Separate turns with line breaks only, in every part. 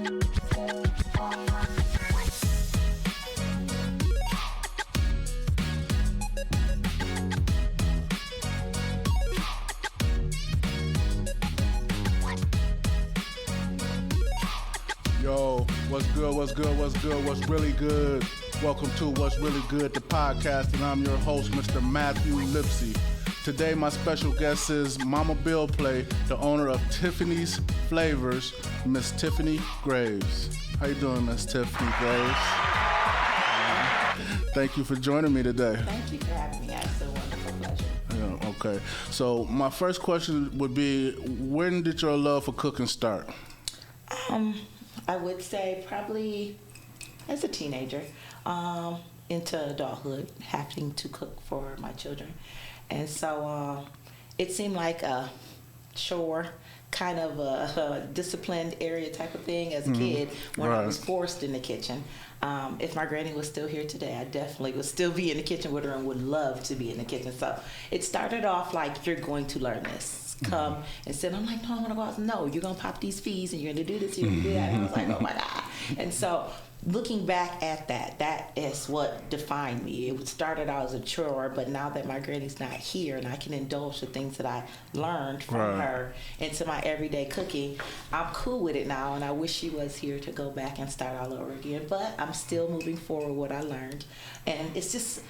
Yo, what's good, what's good, what's good, what's really good? Welcome to What's Really Good, the podcast, and I'm your host, Mr. Matthew Lipsy. Today, my special guest is Mama Bill Play, the owner of Tiffany's Flavors, Miss Tiffany Graves. How you doing, Miss Tiffany Graves? Thank you for joining me today.
Thank you for having me. It's a wonderful pleasure.
Yeah, okay. So my first question would be, when did your love for cooking start?
I would say probably as a teenager, into adulthood, having to cook for my children. And so it seemed like a chore, kind of a disciplined area type of thing as a kid when I was forced in the kitchen. If my granny was still here today, I definitely would still be in the kitchen with her and would love to be in the kitchen. So it started off like, you're going to learn this. Come and sit. I'm like, no, I want to go out. No, you're going to pop these fees and you're going to do this, you're going to do that. And I was like, oh my God. And so looking back at that is what defined me. It started out as a chore, but now that my granny's not here and I can indulge the things that I learned from her into my everyday cooking, I'm cool with it now, and I wish she was here to go back and start all over again. But I'm still moving forward what I learned. And it's just,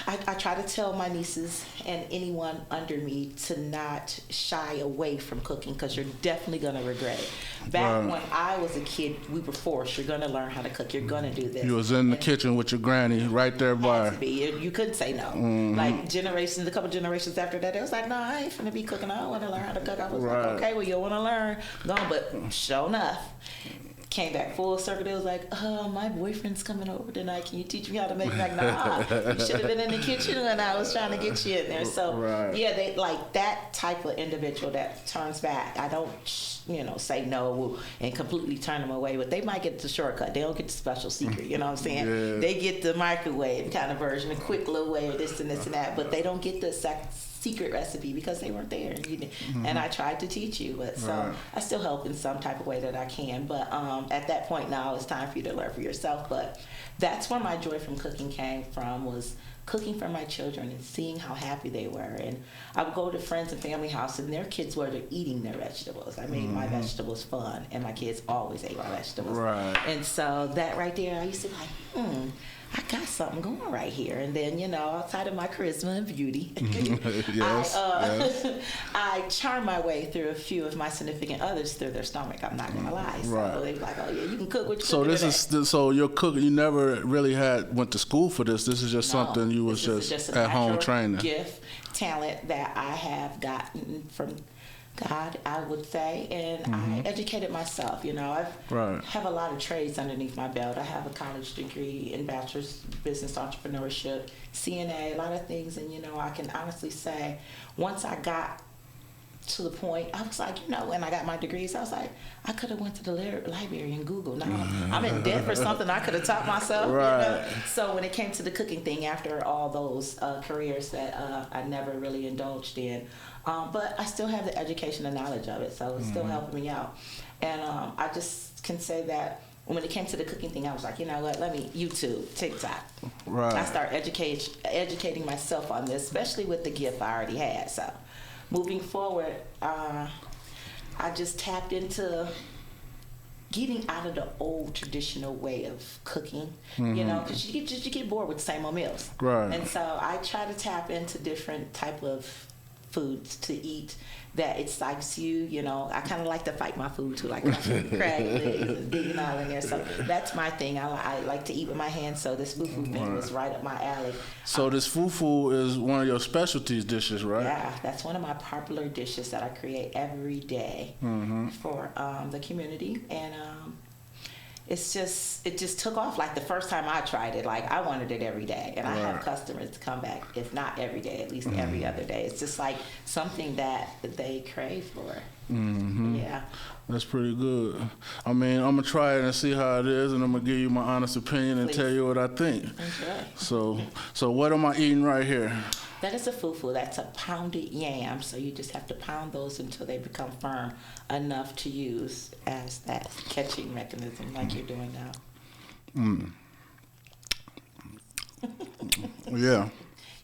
I try to tell my nieces and anyone under me to not shy away from cooking, because you're definitely going to regret it. Back when I was a kid, we were forced. You're going to learn how to cook. You're going to do this.
You was in the kitchen with your granny right there by.
You couldn't say no. Like a couple generations after that, it was like, no, I ain't finna be cooking. I don't want to learn how to cook. I was like, okay, well, you want to learn. Go on. But sure enough, came back full circle. It was like, oh, my boyfriend's coming over tonight. Can you teach me how to make? Like, nah, you should have been in the kitchen when I was trying to get you in there. So yeah, they like that type of individual that turns back. I don't, say no and completely turn them away, but they might get the shortcut. They don't get the special secret. You know what I'm saying? Yeah. They get the microwave kind of version, a quick little way of this and this and that, but they don't get the secret recipe because they weren't there. And I tried to teach you, but so I still help in some type of way that I can. But at that point now, it's time for you to learn for yourself. But that's where my joy from cooking came from, was cooking for my children and seeing how happy they were. And I would go to friends and family house, and their kids were eating their vegetables. I made my vegetables fun, and my kids always ate my vegetables. And so that right there, I used to be like, I got something going right here. And then, outside of my charisma and beauty, I charm my way through a few of my significant others through their stomach. I'm not gonna lie. So they were like, oh yeah, you can cook what you
so you're cooking. You never really went to school for this. This is just something you was just at home training.
Gift, talent that I have gotten from God, I would say, and I educated myself. I have a lot of trades underneath my belt. I have a college degree in bachelor's business entrepreneurship, CNA, a lot of things, and I can honestly say, once I got to the point, I was like, when I got my degrees, I was like, I could have went to the library and Googled. Now I'm in debt for something I could have taught myself. So when it came to the cooking thing, after all those careers that I never really indulged in, but I still have the education and knowledge of it, so it's still helping me out. And I just can say that when it came to the cooking thing, I was like, let me YouTube, TikTok. I started educating myself on this, especially with the gift I already had. So moving forward, I just tapped into getting out of the old traditional way of cooking, because you get bored with the same old meals. And so I try to tap into different type of foods to eat that excites you. I kind of like to fight my food too, like crab legs and digging all in there. So that's my thing. I like to eat with my hands. So this fufu thing was right up my alley.
So this fufu is one of your specialties dishes, right?
Yeah, that's one of my popular dishes that I create every day for the community. And it just took off. Like the first time I tried it, like I wanted it every day, and I have customers to come back, if not every day, at least every other day. It's just like something that they crave for. Yeah,
that's pretty good. I mean, I'm gonna try it and see how it is, and I'm gonna give you my honest opinion and tell you what I think. So what am I eating right here?
That is a fufu. That's a pounded yam. So you just have to pound those until they become firm enough to use as that catching mechanism like you're doing now.
Yeah.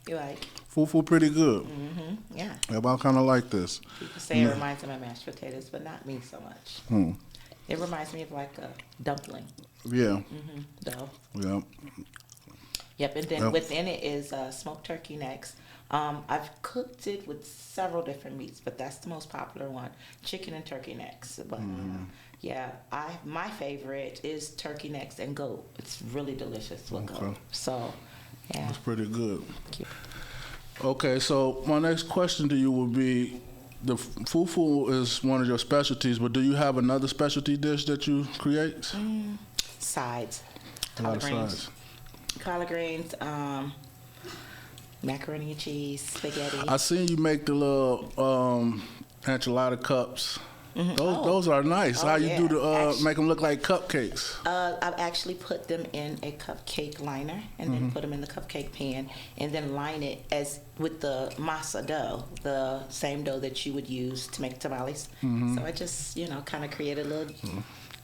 You like?
Fufu pretty good.
Yeah.
I kind of like this.
People say it reminds them of mashed potatoes, but not me so much. It reminds me of like a dumpling.
Yeah.
Dough.
Yeah.
Yep, and then within it is smoked turkey necks. I've cooked it with several different meats, but that's the most popular one, chicken and turkey necks. But yeah, my favorite is turkey necks and goat. It's really delicious with goat. So, yeah.
That's pretty good. Okay, so my next question to you would be, the fufu is one of your specialties, but do you have another specialty dish that you create?
Sides.
A lot of sides.
Collard greens, macaroni and cheese, spaghetti.
I seen you make the little enchilada cups. Those are nice. How you do the make them look like cupcakes?
I've actually put them in a cupcake liner and then put them in the cupcake pan and then line it with the masa dough, the same dough that you would use to make tamales. So I just kind of created a little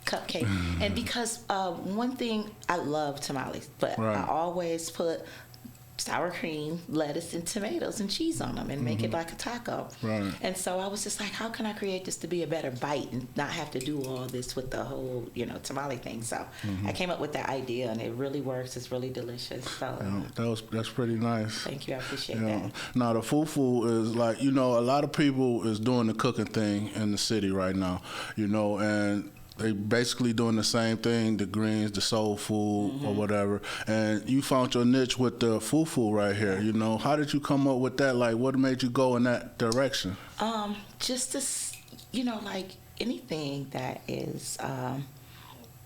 cupcake. And because one thing, I love tamales, but I always put sour cream, lettuce, and tomatoes and cheese on them and make it like a taco. Right. And so I was just like, how can I create this to be a better bite and not have to do all this with the whole, tamale thing? So I came up with that idea, and it really works. It's really delicious. So
that's pretty nice.
Thank you. I appreciate that.
Now, the fufu is like, a lot of people is doing the cooking thing in the city right now, and they basically doing the same thing, the greens, the soul food or whatever. And you found your niche with the fufu right here, How did you come up with that? Like, what made you go in that direction?
Just to, like anything that is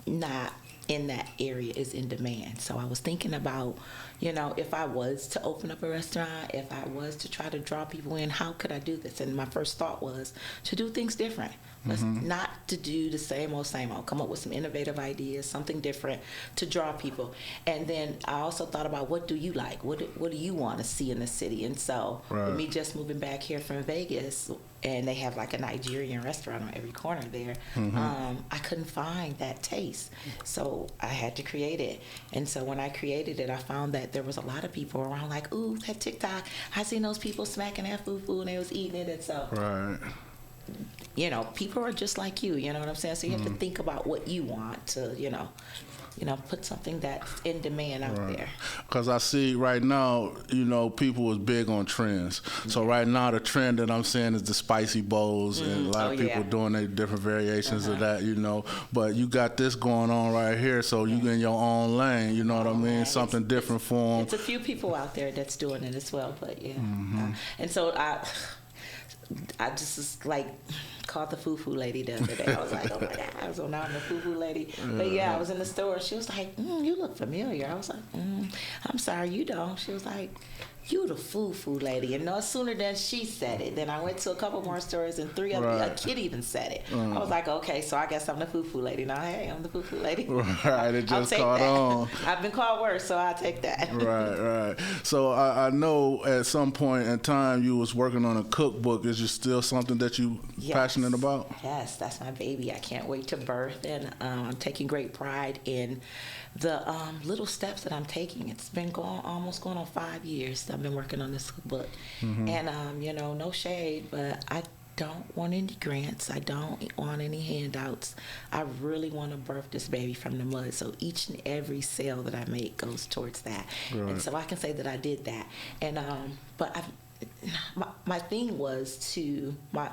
not in that area is in demand. So I was thinking about, if I was to open up a restaurant, if I was to try to draw people in, how could I do this? And my first thought was to do things different. Not to do the same old, come up with some innovative ideas, something different to draw people. And then I also thought about, what do you like? What do you want to see in the city? And so with me just moving back here from Vegas, and they have like a Nigerian restaurant on every corner there, I couldn't find that taste. So I had to create it. And so when I created it, I found that there was a lot of people around like, ooh, that TikTok, I seen those people smacking that fufu and they was eating it. And so people are just like you know what I'm saying? So you have to think about what you want to, put something that's in demand out there.
Because I see right now, people is big on trends. So right now the trend that I'm seeing is the spicy bowls, and a lot of people doing their different variations of that, But you got this going on right here, so you in your own lane, you know what I mean? Something different for them.
It's a few people out there that's doing it as well, but and so I just was like called the fufu lady the other day. I was like, oh my God. So now I'm the fufu lady. But I was in the store. She was like, you look familiar. I was like, I'm sorry, you don't. She was like, you the fufu lady. And no sooner than she said it, then I went to a couple more stores, and three of a kid even said it. I was like, okay, so I guess I'm the fufu lady. Now, hey, I'm the fufu lady.
Right, it just caught on.
I've been called worse, so I'll take that.
Right. So I know at some point in time you was working on a cookbook. Is it still something that you passionate about?
Yes, that's my baby. I can't wait to birth, and I'm taking great pride in the little steps that I'm taking. It's been almost going on 5 years that I've been working on this book. And no shade, but I don't want any grants. I don't want any handouts. I really want to birth this baby from the mud. So each and every sale that I make goes towards that. And so I can say that I did that. And but my thing was my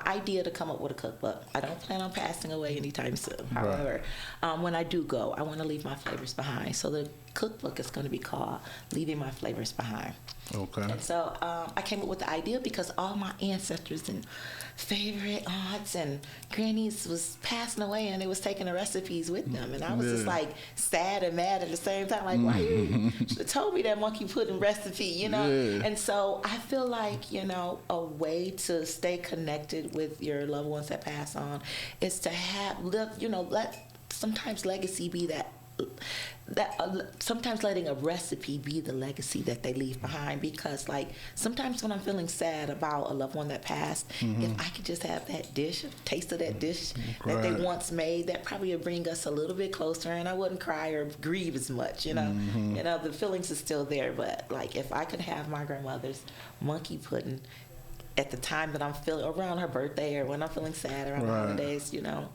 idea to come up with a cookbook. I don't plan on passing away anytime soon. However, when I do go, I want to leave my flavors behind. So the cookbook is going to be called Leaving My Flavors Behind.
Okay.
And so I came up with the idea because all my ancestors and favorite aunts and grannies was passing away, and they was taking the recipes with them. And I was just like sad and mad at the same time. Like, why you should have told me that monkey pudding recipe, And so I feel like, a way to stay connected with your loved ones that pass on is to have, let sometimes legacy be that sometimes letting a recipe be the legacy that they leave behind, because like sometimes when I'm feeling sad about a loved one that passed, if I could just have that dish, a taste of that dish that they once made, that probably would bring us a little bit closer, and I wouldn't cry or grieve as much, you know. You know, the feelings are still there, but like if I could have my grandmother's monkey pudding at the time that I'm feeling, around her birthday or when I'm feeling sad around the holidays, you know,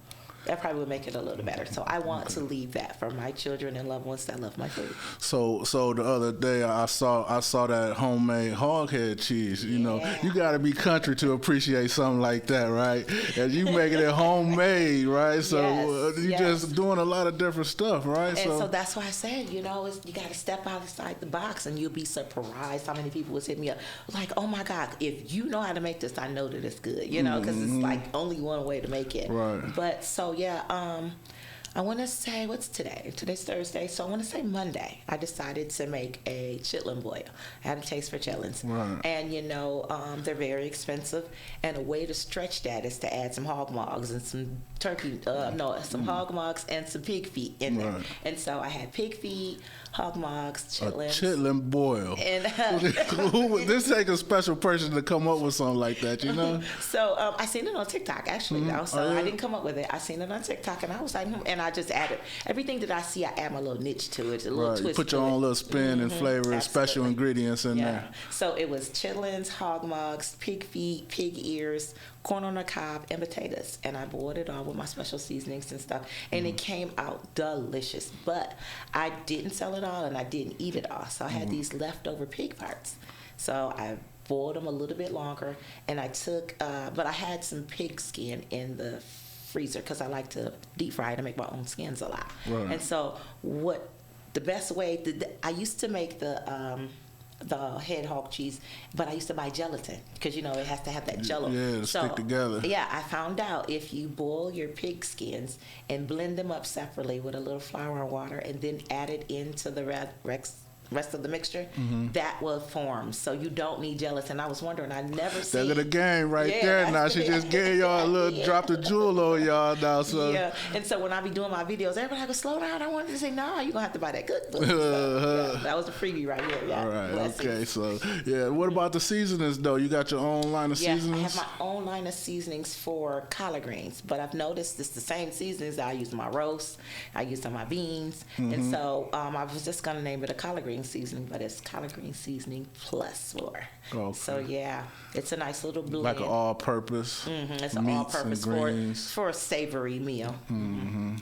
that probably would make it a little better. So I want to leave that for my children and loved ones that love my food.
So the other day I saw that homemade hog head cheese. You know, you got to be country to appreciate something like that, right? And you making it homemade, right? So you just doing a lot of different stuff, right?
And so that's why I said, you know, you got to step outside the box, and you'll be surprised how many people would hit me up like, oh my God, if you know how to make this, I know that it's good, you know, because it's like only one way to make it.
Right.
But so I want to say, what's today? Today's Thursday, so I want to say Monday, I decided to make a chitlin boil. I had a taste for chitlins.
Right.
And, you know, they're very expensive, and a way to stretch that is to add some hog mogs and some some hog mogs and some pig feet in there.
Right.
And so I had pig feet, hog mogs, chitlins.
A chitlin boil.
And
This take a special person to come up with something like that, you know?
So I seen it on TikTok, actually, though. So I didn't come up with it. I seen it on TikTok, and I was like, and I just added everything that I see. I add my little niche to it, a little twist.
You put your own little spin and flavor and special ingredients in there.
So it was chitlins, hog mogs, pig feet, pig ears, corn on the cob, and potatoes. And I boiled it all with my special seasonings and stuff. And it came out delicious. But I didn't sell it all, and I didn't eat it all. So I had these leftover pig parts. So I boiled them a little bit longer, and I took, but I had some pig skin in the freezer because I like to deep fry it and make my own skins a lot. Right. And so the best way, I used to make the head hog cheese, but I used to buy gelatin because, you know, it has to have that jello.
Yeah, to stick together.
Yeah, I found out if you boil your pig skins and blend them up separately with a little flour and water and then add it into the rest of the mixture, that will form. So you don't need gelatin. I was wondering, I never seen.
That's the game there. Now she just gave y'all a little, dropped a jewel on y'all now. So.
Yeah, and so when I be doing my videos, everybody go, slow down. I wanted to say, nah, you're going to have to buy that cookbook. So, that was the freebie right here. Yeah.
All right, okay. So, what about the seasonings, though? You got your own line of seasonings?
I have my own line of seasonings for collard greens, but I've noticed it's the same seasonings that I use in my roast, I use on my beans, and so I was just going to name it a collard green seasoning, but it's collard green seasoning plus more. Okay. So it's a nice little blend.
Like an all-purpose.
It's an all-purpose for a savory meal.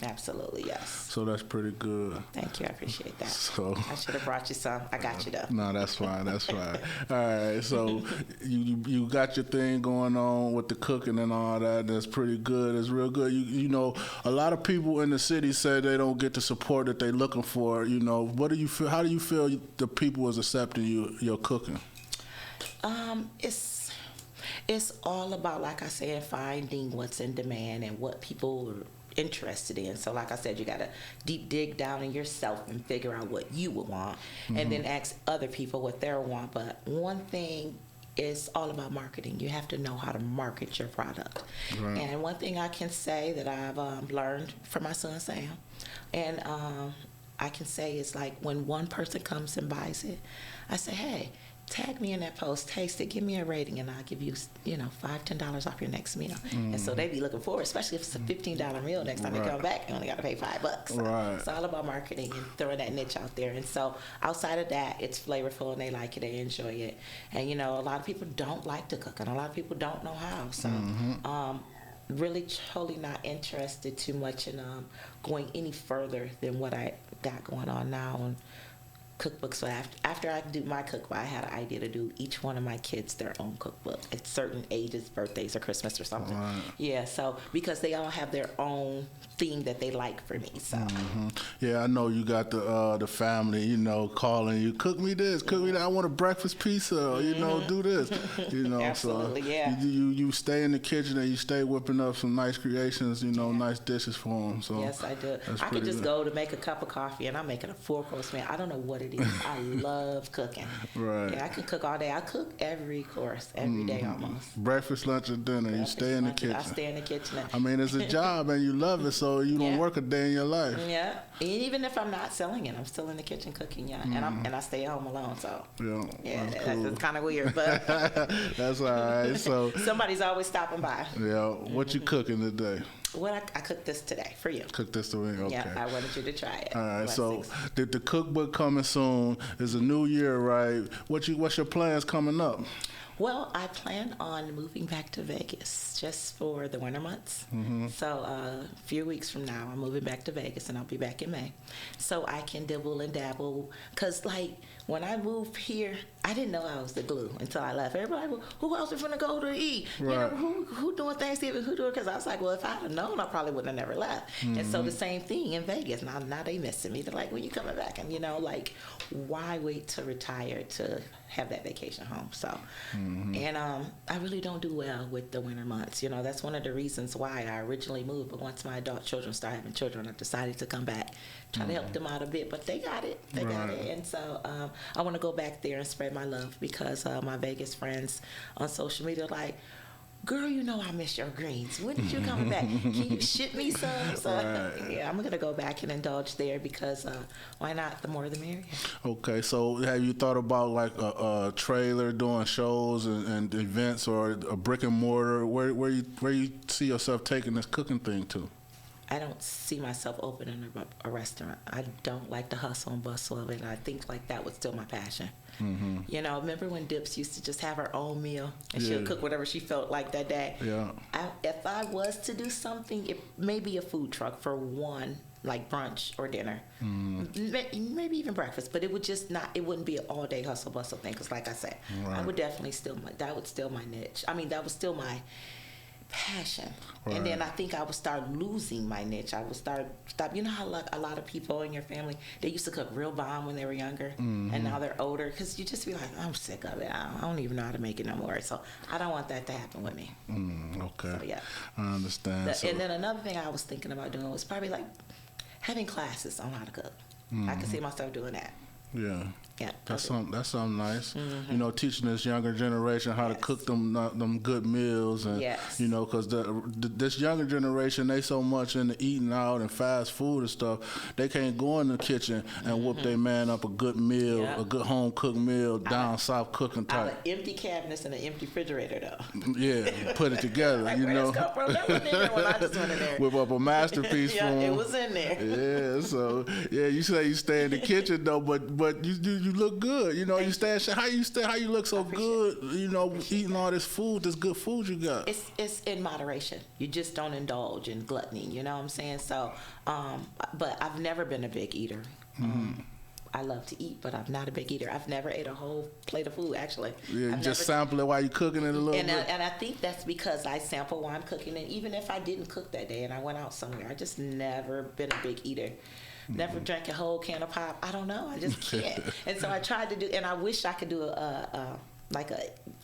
Absolutely, yes.
So that's pretty good.
Thank you, I appreciate that.
So
I should have brought you some. I got you though.
No, that's fine. That's fine. All right. So you got your thing going on with the cooking and all that. That's pretty good. It's real good. You know, a lot of people in the city say they don't get the support that they're looking for. You know, what do you feel? How do you feel the people is accepting your cooking?
It's all about, like I said, finding what's in demand and what people are interested in. So like I said, you got to deep dig down in yourself and figure out what you would want, and then ask other people what they want. But one thing is all about marketing. You have to know how to market your product. Right. And one thing I can say that I've learned from my son Sam, and I can say is like when one person comes and buys it, I say, hey, tag me in that post, taste it, give me a rating, and I'll give you, $5-10 off your next meal. And so they be looking forward, especially if it's a $15 meal. Next time they come back, you only got to pay $5. So it's all about marketing and throwing that niche out there. And so outside of that, it's flavorful and they like it, they enjoy it. And a lot of people don't like to cook, and a lot of people don't know how. So really totally not interested too much in going any further than what I got going on now. And cookbook. So after I do my cookbook, I had an idea to do each one of my kids their own cookbook at certain ages, birthdays or Christmas or something. Right. Yeah, so because they all have their own thing that they like for me. So
yeah, I know you got the family, calling you, cook me this, cook me that. I want a breakfast pizza, do this,
Absolutely,
so
yeah.
You stay in the kitchen and you stay whipping up some nice creations, nice dishes for them. So
yes, I do. I could just go to make a cup of coffee and I'm making a 4-course meal. I don't know what it it is. I love cooking.
Right.
Yeah, I can cook all day. I cook every course, every day almost.
Breakfast, lunch, and dinner. You stay in the kitchen.
I stay in the kitchen.
I mean, it's a job and you love it, so you don't work a day in your life.
Yeah. And even if I'm not selling it, I'm still in the kitchen cooking. Yeah. And I stay home alone. So
yeah, that's cool.
That's kind of weird, but
that's all right. So
somebody's always stopping by.
Yeah. What you cooking today?
Well, I cooked this today for you.
Cook this today, okay.
Yeah, I wanted you to try it.
All right, so the cookbook coming soon. It's a new year, right? What's your plans coming up?
Well, I plan on moving back to Vegas just for the winter months. So a few weeks from now, I'm moving back to Vegas, and I'll be back in May. So I can dibble and dabble. Because, like, when I moved here, I didn't know I was the glue until I left. Everybody, well, who else is going to go to eat?
Right.
You know, who doing Thanksgiving? Who doing? Because I was like, well, if I'd have known, I probably would have never left. And so the same thing in Vegas. Now they missing me. They're like, when you coming back? And, you know, like, why wait to retire to have that vacation home? So, and I really don't do well with the winter months. You know, that's one of the reasons why I originally moved. But once my adult children started having children, I decided to come back, try to help them out a bit. But they got it. They got it. And so I want to go back there and spread my love, because my Vegas friends on social media are like, girl, you know I miss your greens. When did you come back? Can you ship me some? So, yeah, I'm going to go back and indulge there, because why not? The more the merrier.
Okay, so have you thought about like a trailer doing shows and events, or a brick and mortar? Where you see yourself taking this cooking thing to?
I don't see myself opening a restaurant. I don't like the hustle and bustle of it. I think like that was still my passion. You know, remember when Dips used to just have her own meal and she'll cook whatever she felt like that day?
Yeah.
If I was to do something, it may be a food truck for one, like brunch or dinner, maybe even breakfast. But it would just not. It wouldn't be an all day hustle bustle thing. Because like I said, I would definitely that would still my niche. I mean, that was still my passion. And then I think I would start losing my niche. I would stop. You know how like a lot of people in your family, they used to cook real bomb when they were younger, and now they're older, because you just be like, I'm sick of it. I don't even know how to make it no more. So I don't want that to happen with me.
Okay.
So, yeah.
I understand.
And then another thing I was thinking about doing was probably like having classes on how to cook. I could see myself doing that.
Yeah.
Yeah,
that's something nice. You know, teaching this younger generation how to cook them good meals, and you know, because this younger generation, they so much into eating out and fast food and stuff, they can't go in the kitchen and whoop their man up a good meal, a good home cooked meal, down south cooking type.
I have empty cabinets and an empty refrigerator though.
Yeah, put it together. Like, you know,
that wasn't in there when I just went in there.
Whip up a masterpiece for 'em.
It was in there.
Yeah, so you say you stay in the kitchen though, but you look good. You know, you stay. How you look so good? You know, eating all this food, this good food you got.
It's in moderation. You just don't indulge in gluttony. You know what I'm saying? So, but I've never been a big eater. I love to eat, but I'm not a big eater. I've never ate a whole plate of food, actually.
Yeah, just sample it while you're cooking it a little bit.
And I think that's because I sample while I'm cooking it. Even if I didn't cook that day and I went out somewhere, I just never been a big eater. Never drank a whole can of pop. I don't know. I just can't. And so I tried to do, and I wish I could do a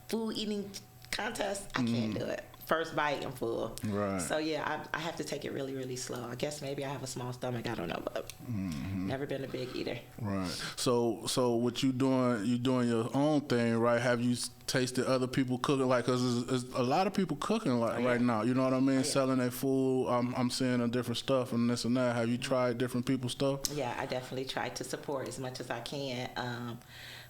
food eating contest. I can't do it. First bite and full.
Right.
So yeah, I have to take it really, really slow. I guess maybe I have a small stomach. I don't know, but never been a big eater.
Right. So what you doing your own thing, right? Have you tasted other people cooking? Like, cause there's a lot of people cooking right now. You know what I mean? Selling their food. I'm seeing a different stuff and this and that. Have you tried different people's stuff?
Yeah, I definitely try to support as much as I can.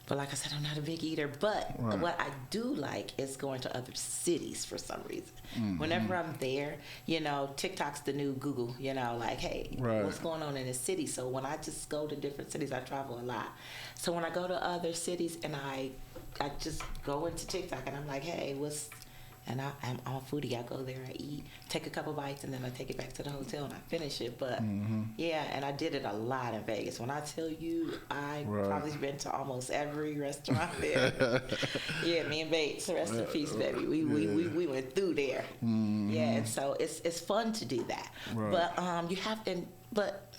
But like I said, I'm not a big eater. But what I do like is going to other cities for some reason. Whenever I'm there, you know, TikTok's the new Google, you know, like, hey, what's going on in the city? So when I just go to different cities, I travel a lot. So when I go to other cities and I just go into TikTok and I'm like, hey, and I'm all foodie. I go there, I eat, take a couple bites, and then I take it back to the hotel and I finish it. But yeah, and I did it a lot in Vegas. When I tell you, I probably been to almost every restaurant there. Yeah, me and Bates, rest in peace, baby. We went through there. Yeah, and so it's fun to do that. But you have to, but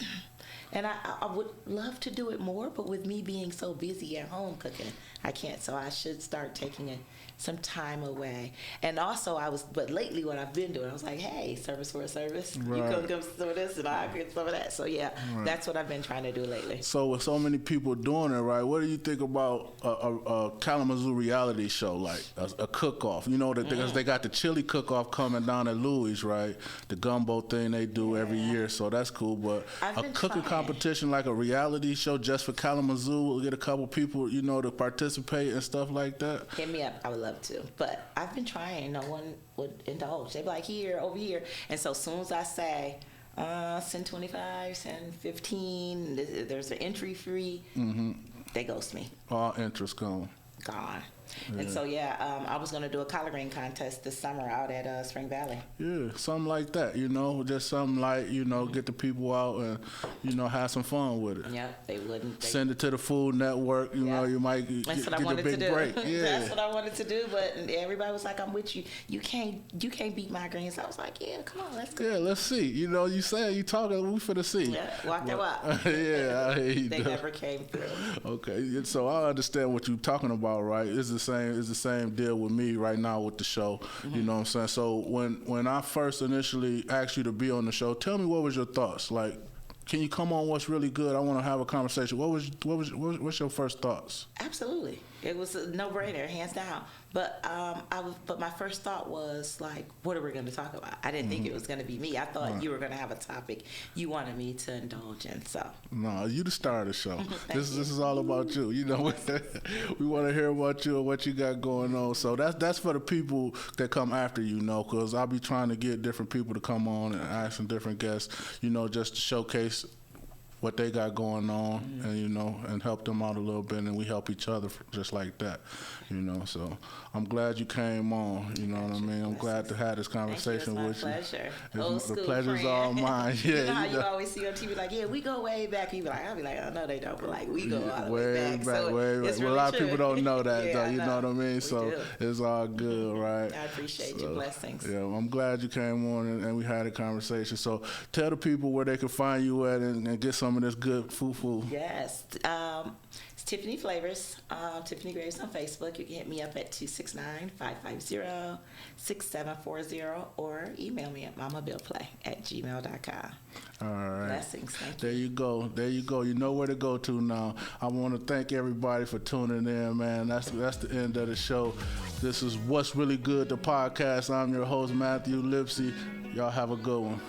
And I would love to do it more, but with me being so busy at home cooking, I can't. So I should start taking some time away. And also but lately what I've been doing, I was like, hey, service for a service. Right. You come some of this and I get some of that. So yeah, right. That's what I've been trying to do lately.
So with so many people doing it, right, what do you think about a Kalamazoo reality show, like a cook-off? You know, because they got the chili cook-off coming down at Louis, right? The gumbo thing they do every year, so that's cool. But a cooking competition like a reality show just for Kalamazoo, we'll get a couple people, you know, to participate and stuff like that.
Hit me up. I would love to. But I've been trying. No one would indulge. They'd be like, here, over here. And so as soon as I say, send 25, send 15, there's an entry free, they ghost me.
All interest gone.
Yeah. And so, I was going to do a collard green contest this summer out at Spring Valley.
Yeah, something like that, you know, just something like, you know, get the people out and, you know, have some fun with it.
Yeah, they wouldn't.
Send it to the Food Network, you know, you might get a big break. Yeah.
That's what I wanted to do, but everybody was like, I'm with you. You can't beat my greens. I was like, yeah, come on, let's go.
Yeah, let's see. You know, you talking, we finna see.
Yeah, walk that walk.
Yeah, I hear you.
They never came through.
Okay, so I understand what you're talking about, right? It's the same deal with me right now with the show. You know what I'm saying? So when I first initially asked you to be on the show, tell me what was your thoughts? Like, can you come on What's Really Good? I want to have a conversation. What's your first thoughts?
Absolutely. It was a no-brainer, hands down. But but my first thought was like, what are we going to talk about? I didn't think it was going to be me. I thought you were going to have a topic you wanted me to indulge in. So
no, you the star of the show. This is all about you. You know, we want to hear about you and what you got going on. So that's for the people that come after you, know, because I'll be trying to get different people to come on and ask some different guests, you know, just to showcase what they got going on, and you know, and help them out a little bit, and we help each other just like that, you know. So I'm glad you came on. You know what I mean? I'm glad to have this conversation with you.
Pleasure.
The pleasure's all mine. Yeah,
you know how you always see on TV, like, yeah, we go way back. You be like, I'll be like, oh no, they don't. But like, we go all the way back. So
way back. Well, a lot of people don't know that, though. You know what I mean?
We
so
do.
It's all good, right?
I appreciate your blessings.
Yeah, I'm glad you came on and we had a conversation. So tell the people where they can find you at and get some of this good fufu.
Yes. It's Tiffany Flavors, Tiffany Graves on Facebook. You can hit me up at 269-550-6740 or email me at mamabillplay@gmail.com.
All right.
Blessings. Thank you.
There you go. There you go. You know where to go to now. I want to thank everybody for tuning in, man. That's the end of the show. This is What's Really Good, the podcast. I'm your host, Matthew Lipsy. Y'all have a good one.